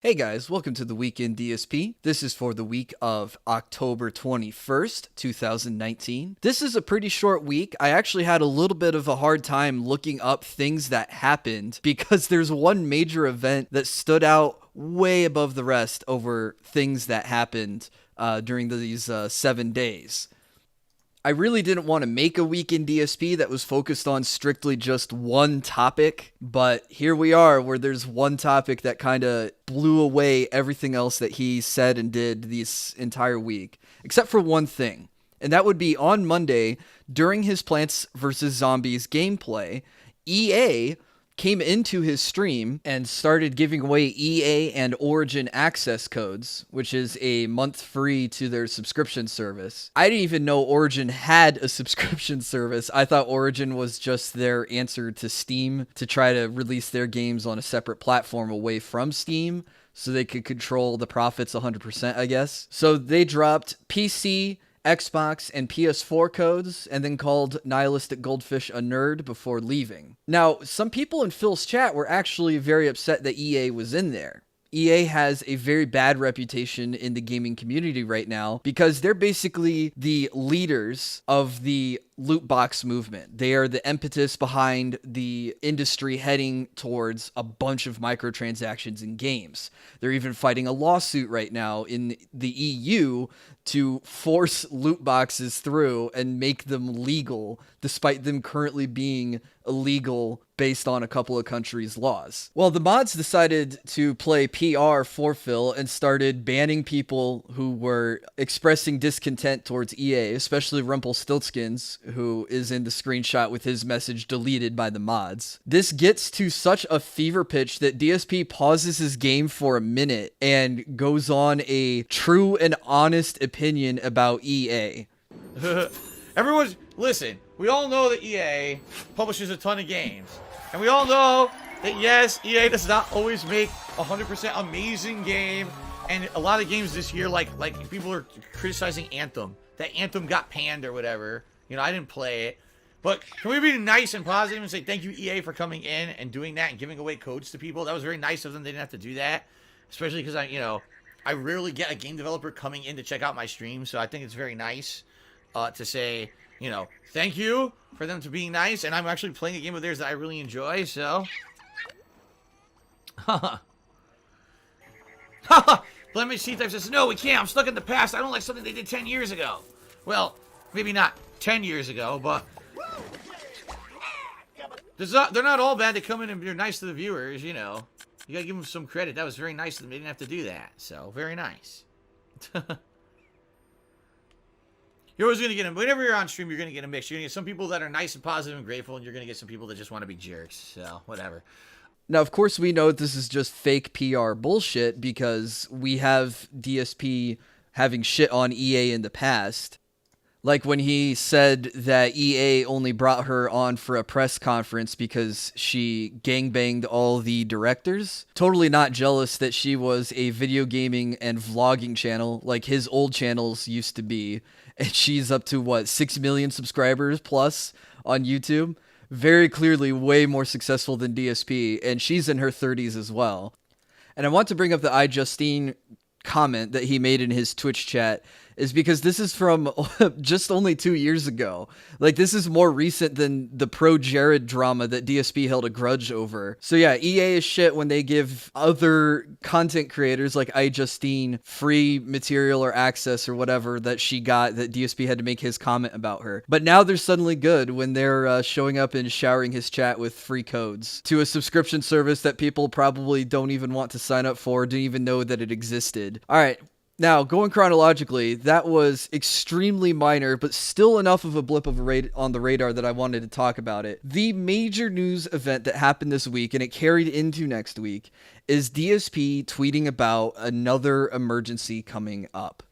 Hey guys, welcome to the Weekend DSP. This is for the week of October 21st, 2019. This is a pretty short week. I actually had a little bit of a hard time looking up things that happened because there's one major event that stood out way above the rest over things that happened during these 7 days. I really didn't want to make a weekend DSP that was focused on strictly just one topic, but here we are where there's one topic that kind of blew away everything else that he said and did this entire week, except for one thing. And that would be on Monday, during his Plants vs. Zombies gameplay, EA came into his stream and started giving away EA and Origin access codes, which is a month free to their subscription service. I didn't even know Origin had a subscription service. I thought Origin was just their answer to Steam to try to release their games on a separate platform away from Steam so they could control the profits 100%, I guess. So they dropped PC, Xbox, and PS4 codes, and then called Nihilistic Goldfish a nerd before leaving. Now, some people in Phil's chat were actually very upset that EA was in there. EA has a very bad reputation in the gaming community right now because they're basically the leaders of the loot box movement. They are the impetus behind the industry heading towards a bunch of microtransactions in games. They're even fighting a lawsuit right now in the EU to force loot boxes through and make them legal, despite them currently being illegal based on a couple of countries' laws. Well, the mods decided to play PR for Phil and started banning people who were expressing discontent towards EA, especially Rumpelstiltskins, who is in the screenshot with his message deleted by the mods. This gets to such a fever pitch that DSP pauses his game for a minute and goes on a true and honest opinion about EA. Listen, we all know that EA publishes a ton of games. And we all know that, yes, EA does not always make 100% amazing game. And a lot of games this year, like people are criticizing Anthem. That Anthem got panned or whatever. You know, I didn't play it. But can we be nice and positive and say thank you, EA, for coming in and doing that and giving away codes to people? That was very nice of them. They didn't have to do that. Especially because I rarely get a game developer coming in to check out my stream. So I think it's very nice to say, thank you for them to being nice. And I'm actually playing a game of theirs that I really enjoy, so. Blemish C-Type says, no, we can't. I'm stuck in the past. I don't like something they did 10 years ago. Well, maybe not 10 years ago, but they're not all bad. They come in and they're nice to the viewers, You gotta give them some credit. That was very nice of them. They didn't have to do that. So, very nice. You're always going to get them. Whenever you're on stream, you're going to get a mix. You're going to get some people that are nice and positive and grateful, and you're going to get some people that just want to be jerks. So, whatever. Now, of course, we know this is just fake PR bullshit because we have DSP having shit on EA in the past. Like when he said that EA only brought her on for a press conference because she gangbanged all the directors. Totally not jealous that she was a video gaming and vlogging channel like his old channels used to be. And she's up to, 6 million subscribers plus on YouTube? Very clearly way more successful than DSP, and she's in her 30s as well. And I want to bring up the iJustine comment that he made in his Twitch chat is because this is from just only 2 years ago. Like, this is more recent than the Pro Jared drama that DSP held a grudge over. So yeah, EA is shit when they give other content creators like iJustine free material or access or whatever that she got that DSP had to make his comment about her. But now they're suddenly good when they're showing up and showering his chat with free codes to a subscription service that people probably don't even want to sign up for, didn't even know that it existed. All right. Now, going chronologically, that was extremely minor, but still enough of a blip of on the radar that I wanted to talk about it. The major news event that happened this week, and it carried into next week, is DSP tweeting about another emergency coming up.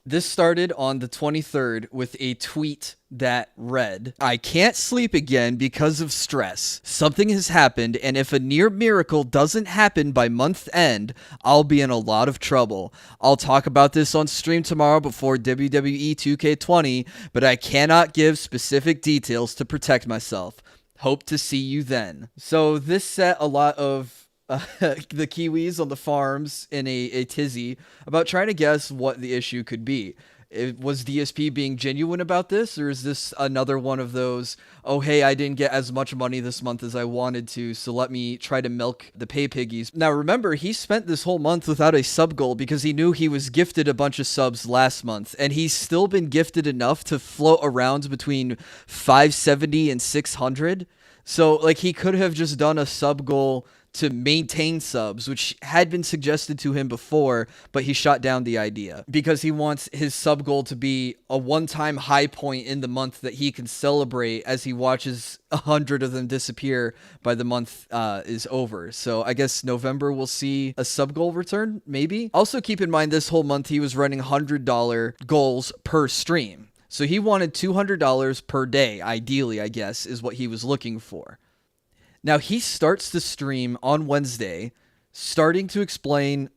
This started on the 23rd with a tweet that read, I can't sleep again because of stress. Something has happened, and if a near miracle doesn't happen by month end, I'll be in a lot of trouble. I'll talk about this on stream tomorrow before WWE 2K20, but I cannot give specific details to protect myself. Hope to see you then. So this set a lot of the Kiwis on the farms in a tizzy about trying to guess what the issue could be. Was DSP being genuine about this, or is this another one of those, oh, hey, I didn't get as much money this month as I wanted to, so let me try to milk the pay piggies? Now, remember, he spent this whole month without a sub goal because he knew he was gifted a bunch of subs last month, and he's still been gifted enough to float around between 570 and 600. So, like, he could have just done a sub goal to maintain subs, which had been suggested to him before, but he shot down the idea because he wants his sub goal to be a one-time high point in the month that he can celebrate as he watches 100 of them disappear by the month is over. So I guess November we'll see a sub goal return, maybe. Also keep in mind this whole month he was running $100 goals per stream. So he wanted $200 per day, ideally, I guess, is what he was looking for. Now, he starts the stream on Wednesday, starting to explain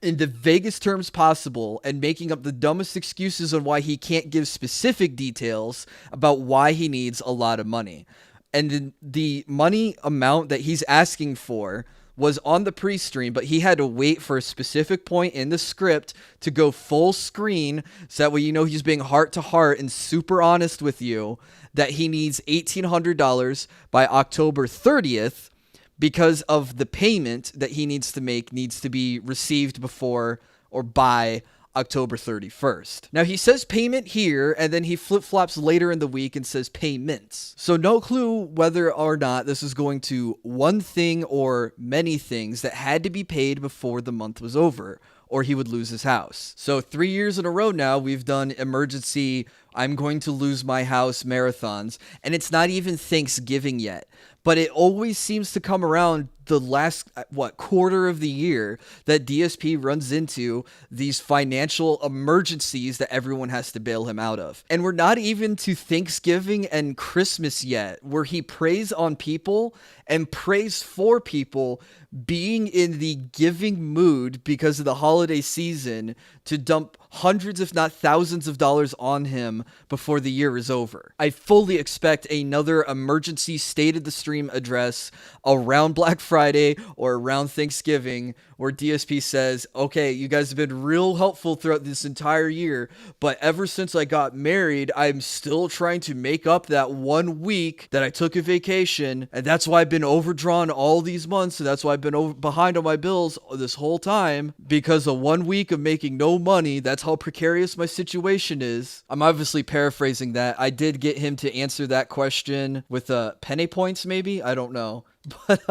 in the vaguest terms possible and making up the dumbest excuses on why he can't give specific details about why he needs a lot of money. And the money amount that he's asking for was on the pre-stream, but he had to wait for a specific point in the script to go full screen, so that way you know he's being heart-to-heart and super honest with you that he needs $1,800 by October 30th because of the payment that he needs to make needs to be received before or by October 31st. Now, he says payment here, and then he flip-flops later in the week and says payments. So no clue whether or not this is going to one thing or many things that had to be paid before the month was over, or he would lose his house. So 3 years in a row now, we've done emergency, I'm going to lose my house marathons, and it's not even Thanksgiving yet. But it always seems to come around the last, quarter of the year that DSP runs into these financial emergencies that everyone has to bail him out of. And we're not even to Thanksgiving and Christmas yet, where he preys on people and prays for people being in the giving mood because of the holiday season to dump hundreds, if not thousands of dollars on him before the year is over. I fully expect another emergency state of the stream address around Black Friday or around Thanksgiving where DSP says, okay, you guys have been real helpful throughout this entire year, but ever since I got married, I'm still trying to make up that 1 week that I took a vacation, and that's why I've been overdrawn all these months, and that's why I've been behind on my bills this whole time, because of 1 week of making no money. That's how precarious my situation is. I'm obviously paraphrasing that. I did get him to answer that question with penny points, maybe? I don't know. But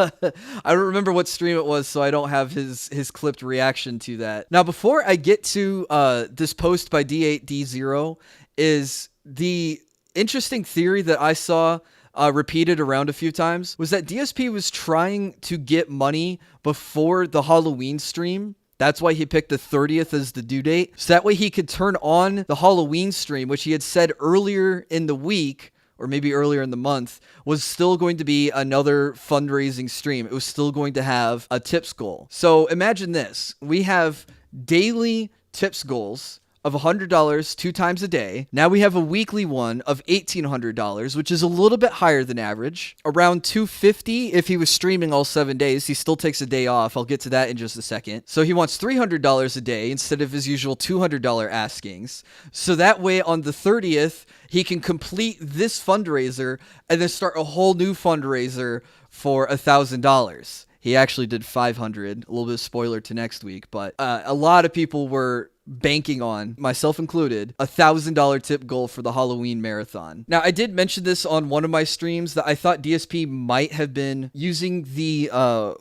I don't remember what stream it was, so I don't have his clipped reaction to that. Now, before I get to this post by D8D0, is the interesting theory that I saw repeated around a few times was that DSP was trying to get money before the Halloween stream. That's why he picked the 30th as the due date. So that way he could turn on the Halloween stream, which he had said earlier in the week, or maybe earlier in the month, was still going to be another fundraising stream. It was still going to have a tips goal. So imagine this. We have daily tips goals of $100 2 times a day. Now we have a weekly one of $1,800, which is a little bit higher than average. Around $250 if he was streaming all 7 days. He still takes a day off. I'll get to that in just a second. So he wants $300 a day instead of his usual $200 askings. So that way on the 30th, he can complete this fundraiser and then start a whole new fundraiser for $1,000. He actually did 500, a little bit of spoiler to next week, but a lot of people were banking on, myself included, $1,000 tip goal for the Halloween marathon. Now, I did mention this on one of my streams that I thought DSP might have been using the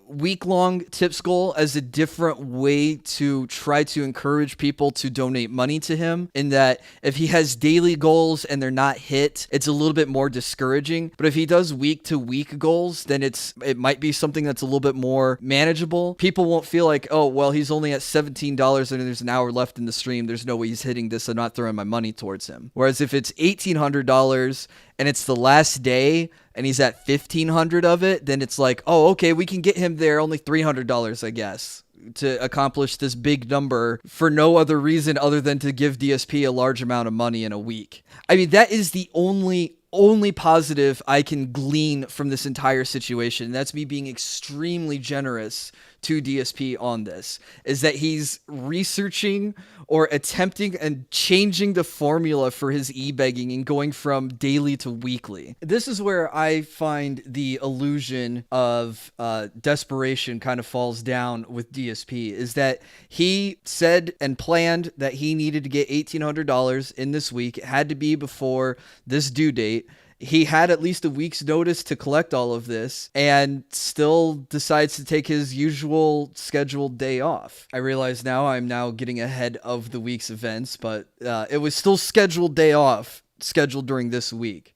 week-long tips goal as a different way to try to encourage people to donate money to him, in that if he has daily goals and they're not hit, it's a little bit more discouraging. But if he does week-to-week goals, then it might be something that's a little bit more manageable. People won't feel like, oh, well, he's only at $17 and there's an hour left in the stream, there's no way he's hitting this, I'm not throwing my money towards him. Whereas if it's $1,800 and it's the last day and he's at $1,500 of it, then it's like, oh, okay, we can get him there, only $300, I guess, to accomplish this big number for no other reason other than to give DSP a large amount of money in a week. I mean, that is the only only positive I can glean from this entire situation, and that's me being extremely generous to DSP on this, is that he's researching or attempting and changing the formula for his e-begging and going from daily to weekly. This is where I find the illusion of desperation kind of falls down with DSP, is that he said and planned that he needed to get $1,800 in this week. It had to be before this due date. He had at least a week's notice to collect all of this and still decides to take his usual scheduled day off. I realize now I'm now getting ahead of the week's events, but it was still scheduled day off, scheduled during this week.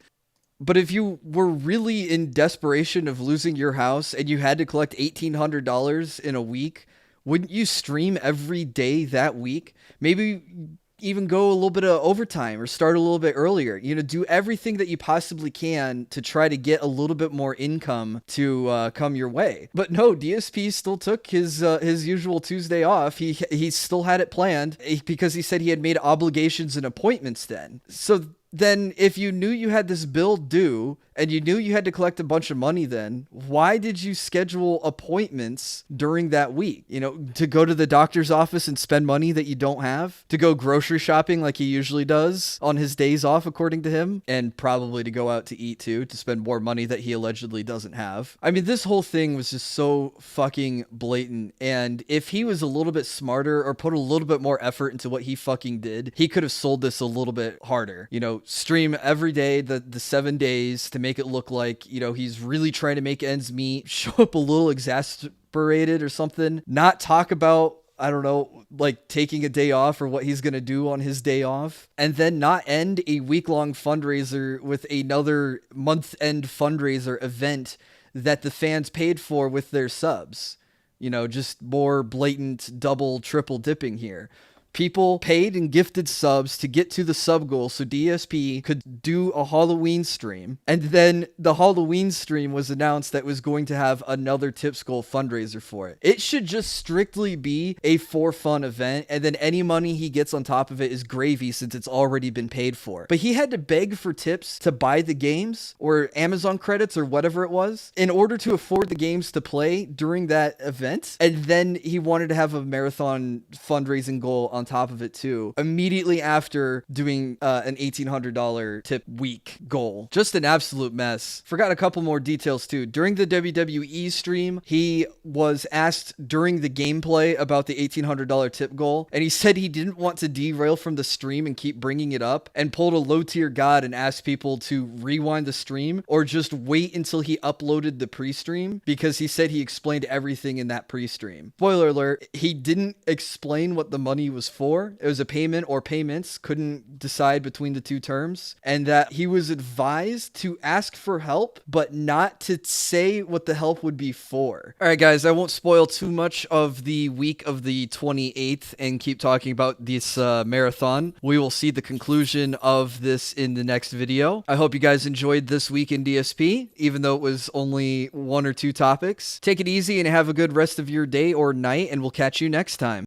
But if you were really in desperation of losing your house and you had to collect $1,800 in a week, wouldn't you stream every day that week? Maybe even go a little bit of overtime or start a little bit earlier. Do everything that you possibly can to try to get a little bit more income to come your way. But no, DSP still took his usual Tuesday off. He still had it planned because he said he had made obligations and appointments then. So then if you knew you had this bill due and you knew you had to collect a bunch of money, then why did you schedule appointments during that week? To go to the doctor's office and spend money that you don't have, to go grocery shopping like he usually does on his days off, according to him, and probably to go out to eat too, to spend more money that he allegedly doesn't have. I mean, this whole thing was just so fucking blatant. And if he was a little bit smarter or put a little bit more effort into what he fucking did, he could have sold this a little bit harder. Stream every day, the 7 days, to make it look like, he's really trying to make ends meet, show up a little exasperated or something, not talk about, I don't know, like taking a day off or what he's going to do on his day off, and then not end a week-long fundraiser with another month-end fundraiser event that the fans paid for with their subs. Just more blatant double, triple dipping here. People paid and gifted subs to get to the sub goal so DSP could do a Halloween stream. And then the Halloween stream was announced that was going to have another Tips Goal fundraiser for it. It should just strictly be a for fun event, and then any money he gets on top of it is gravy since it's already been paid for. But he had to beg for tips to buy the games or Amazon credits or whatever it was in order to afford the games to play during that event. And then he wanted to have a marathon fundraising goal on top of it too, immediately after doing an $1,800 tip week goal. Just an absolute mess. Forgot a couple more details too. During the WWE stream, he was asked during the gameplay about the $1,800 tip goal, and he said he didn't want to derail from the stream and keep bringing it up, and pulled a low tier god and asked people to rewind the stream or just wait until he uploaded the pre-stream, because he said he explained everything in that pre-stream. Spoiler alert, he didn't explain what the money was for. It was a payment or payments, couldn't decide between the two terms, and that he was advised to ask for help, but not to say what the help would be for. All right, guys, I won't spoil too much of the week of the 28th and keep talking about this marathon. We will see the conclusion of this in the next video. I hope you guys enjoyed this week in DSP, even though it was only 1 or 2 topics. Take it easy and have a good rest of your day or night, and we'll catch you next time.